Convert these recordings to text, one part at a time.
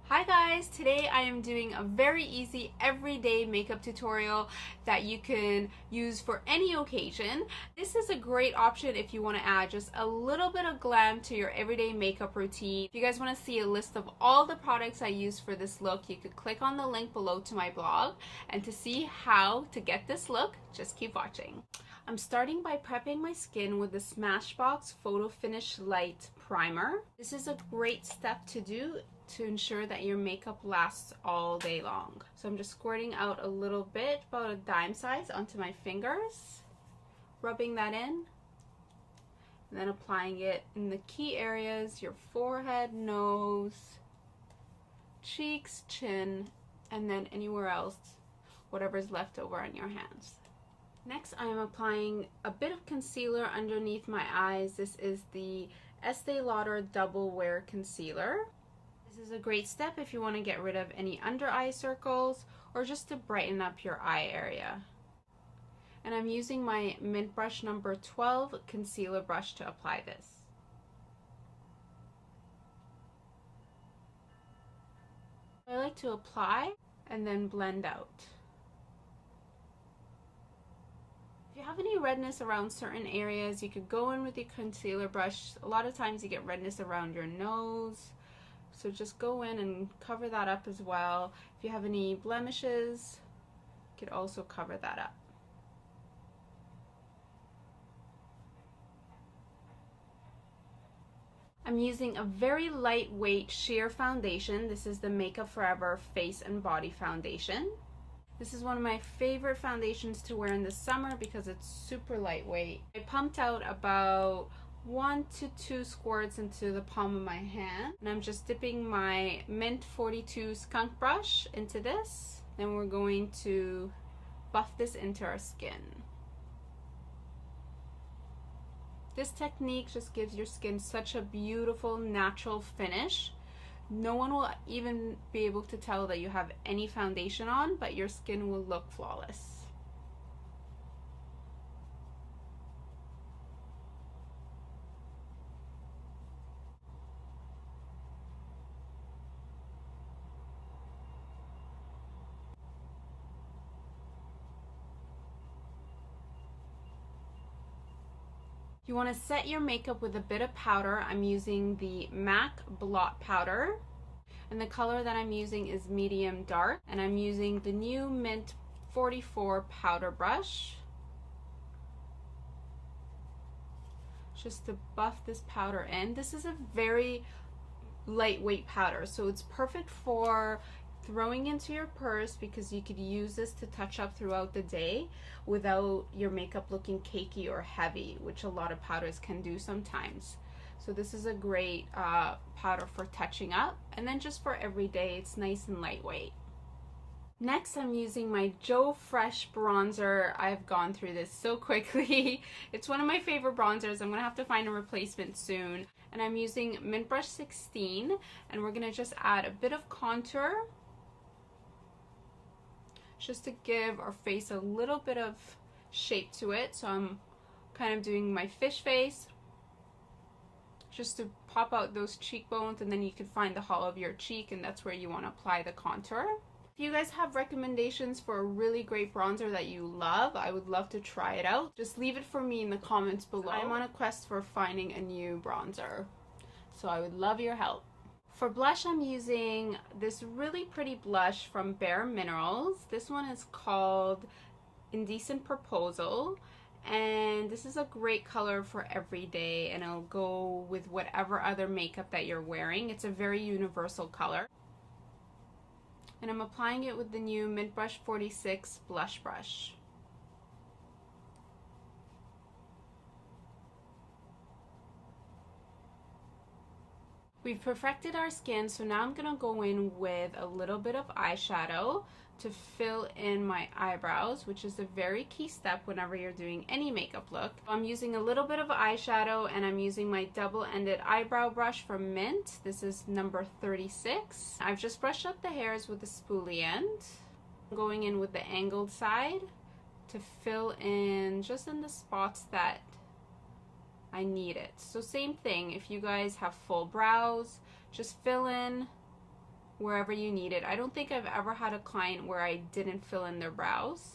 Hi guys, today I am doing a very easy everyday makeup tutorial that you can use for any occasion. This is a great option if you want to add just a little bit of glam to your everyday makeup routine. If you guys want to see a list of all the products I use for this look, you could click on the link below to my blog. And to see how to get this look, just keep watching. I'm starting by prepping my skin with the Smashbox Photo Finish Light Primer. This is a great step to do to ensure that your makeup lasts all day long. So I'm just squirting out a little bit, about a dime size, onto my fingers, rubbing that in, and then applying it in the key areas: your forehead, nose, cheeks, chin, and then anywhere else, whatever's left over on your hands. Next, I am applying a bit of concealer underneath my eyes. This is the Estee Lauder Double Wear Concealer. This is a great step if you want to get rid of any under eye circles or just to brighten up your eye area. And I'm using my Mint Brush number 12 concealer brush to apply this. I like to apply and then blend out. If you have any redness around certain areas, you could go in with your concealer brush. A lot of times you get redness around your nose, so just go in and cover that up as well. If you have any blemishes, you could also cover that up. I'm using a very lightweight sheer foundation. This is the Makeup Forever Face and Body Foundation. This is one of my favorite foundations to wear in the summer because it's super lightweight. I pumped out about 1 to 2 squirts into the palm of my hand, and I'm just dipping my Mint 42 skunk brush into this. Then we're going to buff this into our skin. This technique just gives your skin such a beautiful natural finish. No one will even be able to tell that you have any foundation on, but your skin will look flawless. You want to set your makeup with a bit of powder. I'm using the MAC Blot Powder, and the color that I'm using is medium dark, and I'm using the new Mint 44 powder brush just to buff this powder in. This is a very lightweight powder, so it's perfect for throwing into your purse because you could use this to touch up throughout the day without your makeup looking cakey or heavy, which a lot of powders can do sometimes. So this is a great powder for touching up, and then just for every day, it's nice and lightweight. Next, I'm using my Joe Fresh bronzer. I've gone through this so quickly. It's one of my favorite bronzers. I'm gonna have to find a replacement soon. And I'm using Mint Brush 16, and we're gonna just add a bit of contour just to give our face a little bit of shape to it. So I'm kind of doing my fish face just to pop out those cheekbones, and then you can find the hollow of your cheek, and that's where you want to apply the contour. If you guys have recommendations for a really great bronzer that you love, I would love to try it out. Just leave it for me in the comments below. I'm on a quest for finding a new bronzer, so I would love your help. For blush, I'm using this really pretty blush from Bare Minerals. This one is called Indecent Proposal, and this is a great color for every day, and it'll go with whatever other makeup that you're wearing. It's a very universal color. And I'm applying it with the new Mint Brush 46 blush brush. We've perfected our skin, so now I'm going to go in with a little bit of eyeshadow to fill in my eyebrows, which is a very key step whenever you're doing any makeup look. I'm using a little bit of eyeshadow, and I'm using my double-ended eyebrow brush from Mint. This is number 36. I've just brushed up the hairs with the spoolie end. I'm going in with the angled side to fill in just in the spots that I need it. So same thing, if you guys have full brows, just fill in wherever you need it. I don't think I've ever had a client where I didn't fill in their brows,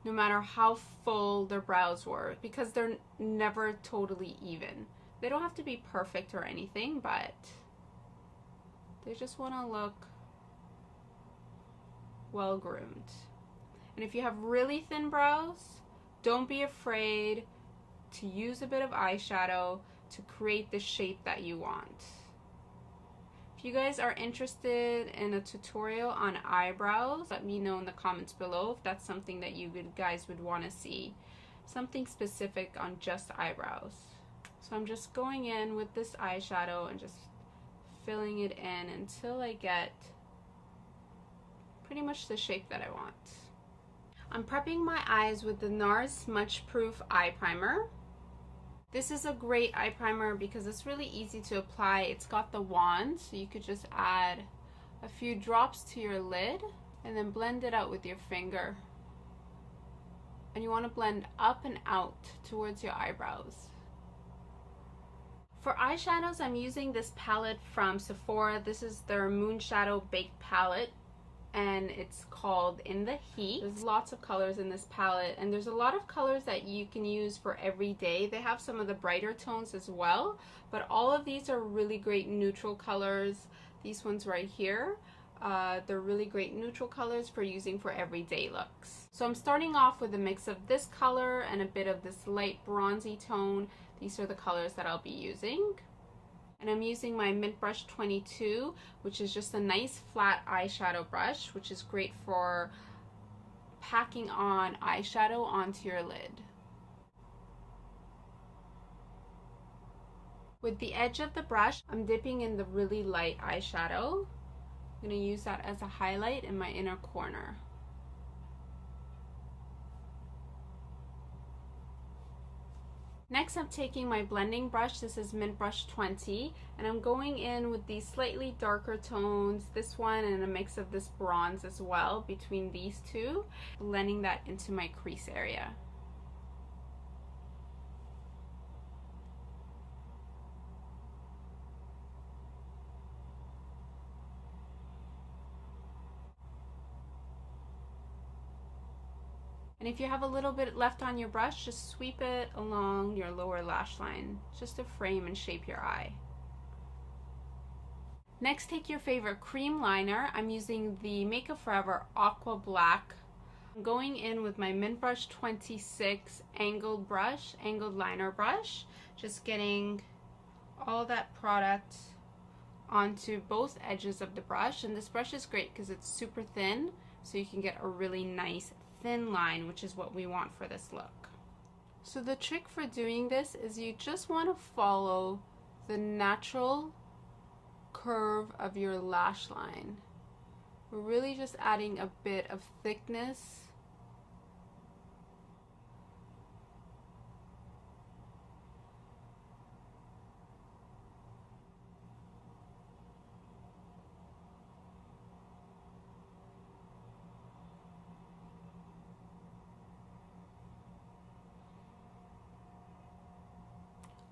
no matter how full their brows were, because they're never totally even. They don't have to be perfect or anything, but they just want to look well groomed. And if you have really thin brows, don't be afraid to use a bit of eyeshadow to create the shape that you want. If you guys are interested in a tutorial on eyebrows, let me know in the comments below if that's something that you guys would want to see. Something specific on just eyebrows. So I'm just going in with this eyeshadow and just filling it in until I get pretty much the shape that I want. I'm prepping my eyes with the NARS Smudge Proof Eye Primer. This is a great eye primer because it's really easy to apply. It's got the wand, so you could just add a few drops to your lid and then blend it out with your finger. And you want to blend up and out towards your eyebrows. For eyeshadows, I'm using this palette from Sephora. This is their Moonshadow Baked Palette, and it's called In the Heat. There's lots of colors in this palette, and there's a lot of colors that you can use for every day. They have some of the brighter tones as well, but all of these are really great neutral colors. These ones right here, they're really great neutral colors for using for everyday looks. So I'm starting off with a mix of this color and a bit of this light bronzy tone. These are the colors that I'll be using. And I'm using my Mint Brush 22, which is just a nice flat eyeshadow brush, which is great for packing on eyeshadow onto your lid. With the edge of the brush, I'm dipping in the really light eyeshadow. I'm going to use that as a highlight in my inner corner. Next, I'm taking my blending brush. This is Mint Brush 20, and I'm going in with these slightly darker tones, this one and a mix of this bronze as well between these two, blending that into my crease area. And if you have a little bit left on your brush, just sweep it along your lower lash line, just to frame and shape your eye. Next, take your favorite cream liner. I'm using the Makeup Forever Aqua Black. I'm going in with my Mint Brush 26 angled liner brush, just getting all that product onto both edges of the brush. And this brush is great because it's super thin, so you can get a really nice thin line, which is what we want for this look. So the trick for doing this is you just want to follow the natural curve of your lash line. We're really just adding a bit of thickness .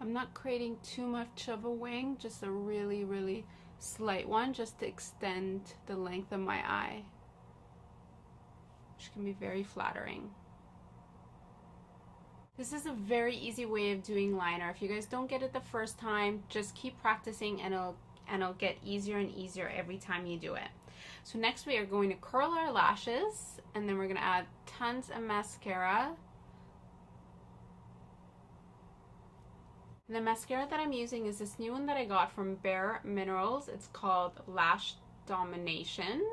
I'm not creating too much of a wing, just a really, really slight one, just to extend the length of my eye, which can be very flattering. This is a very easy way of doing liner. If you guys don't get it the first time, just keep practicing and it'll get easier and easier every time you do it. So next we are going to curl our lashes, and then we're going to add tons of mascara. The mascara that I'm using is this new one that I got from Bare Minerals. It's called Lash Domination.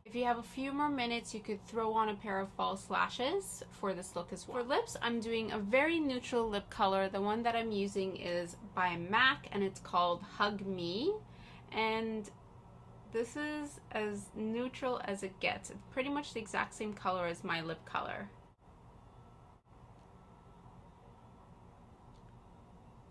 If you have a few more minutes, you could throw on a pair of false lashes for this look as well. For lips, I'm doing a very neutral lip color. The one that I'm using is by MAC, and it's called Hug Me. And this is as neutral as it gets. It's pretty much the exact same color as my lip color.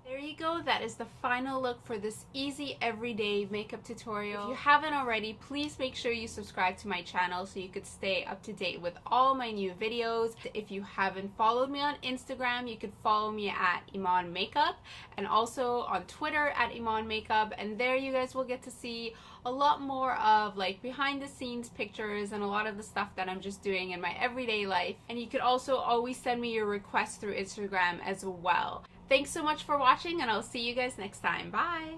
There you go, that is the final look for this easy everyday makeup tutorial. If you haven't already, please make sure you subscribe to my channel so you could stay up to date with all my new videos. If you haven't followed me on Instagram, you could follow me at Iman Makeup, and also on Twitter at Iman Makeup, and there you guys will get to see a lot more of like behind the scenes pictures and a lot of the stuff that I'm just doing in my everyday life. And you could also always send me your requests through Instagram as well. Thanks so much for watching, and I'll see you guys next time. Bye!